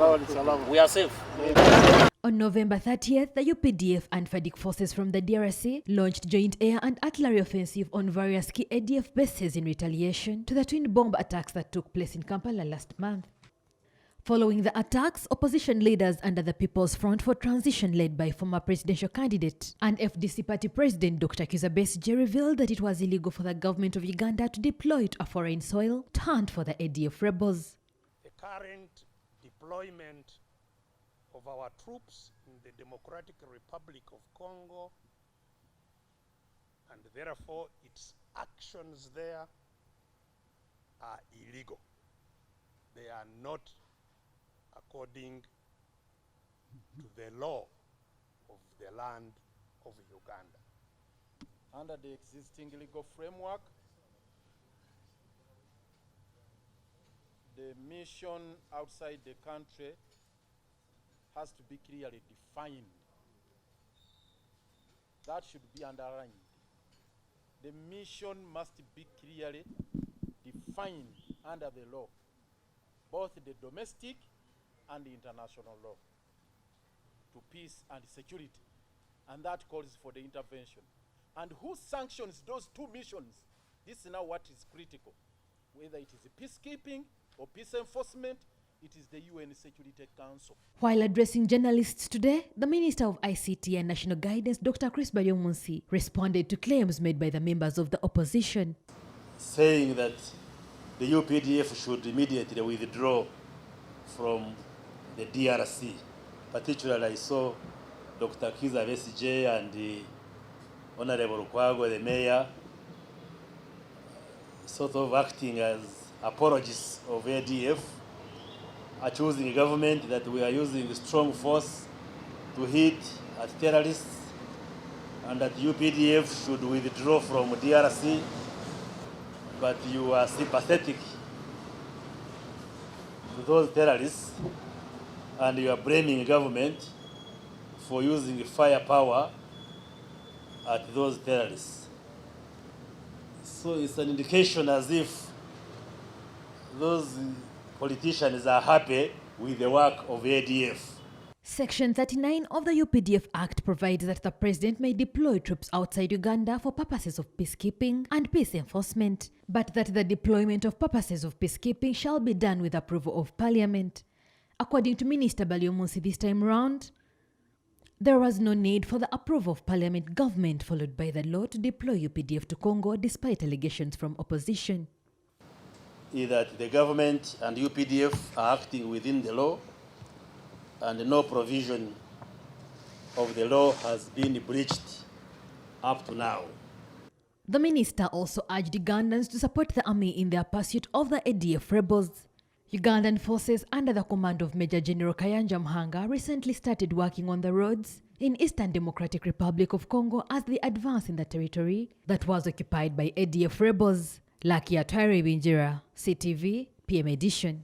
We are safe. On November 30th, the UPDF and FADC forces from the DRC launched joint air and artillery offensive on various key ADF bases in retaliation to the twin bomb attacks that took place in Kampala last month. Following the attacks, opposition leaders under the People's Front for Transition led by former presidential candidate and FDC party president Dr. Kizza Besigye revealed that it was illegal for the government of Uganda to deploy to a foreign soil to hunt for the ADF rebels. The current deployment of our troops in the Democratic Republic of Congo, and therefore its actions there are illegal. They are not according to the law of the land of Uganda. Under the existing legal framework, the mission outside the country has to be clearly defined. That should be underlined. The mission must be clearly defined under the law, both the domestic and the international law, to peace and security. And that calls for the intervention. And who sanctions those two missions? This is now what is critical. Whether it is peacekeeping or peace enforcement, it is the UN Security Council. While addressing journalists today, the Minister of ICT and National Guidance, Dr. Chris Baryomunsi, responded to claims made by the members of the opposition, saying that the UPDF should immediately withdraw from the DRC. Particularly, I saw Dr. Kizza Besigye and the Honorable Kwago, the mayor, sort of acting as apologists of ADF, accusing the government that we are using strong force to hit at terrorists and that UPDF should withdraw from DRC, but you are sympathetic to those terrorists and you are blaming the government for using firepower at those terrorists. So it's an indication as if those politicians are happy with the work of ADF. Section 39 of the UPDF Act provides that the president may deploy troops outside Uganda for purposes of peacekeeping and peace enforcement, but that the deployment of purposes of peacekeeping shall be done with approval of Parliament. According to Minister Baryomunsi this time round, there was no need for the approval of Parliament government followed by the law to deploy UPDF to Congo despite allegations from opposition. Is that the government and UPDF are acting within the law and no provision of the law has been breached up to now. The minister also urged Ugandans to support the army in their pursuit of the ADF rebels. Ugandan forces under the command of Major General Kayanja Mhanga recently started working on the roads in Eastern Democratic Republic of Congo as they advance in the territory that was occupied by ADF rebels. Lucky Atware Binjira, CTV, PM Edition.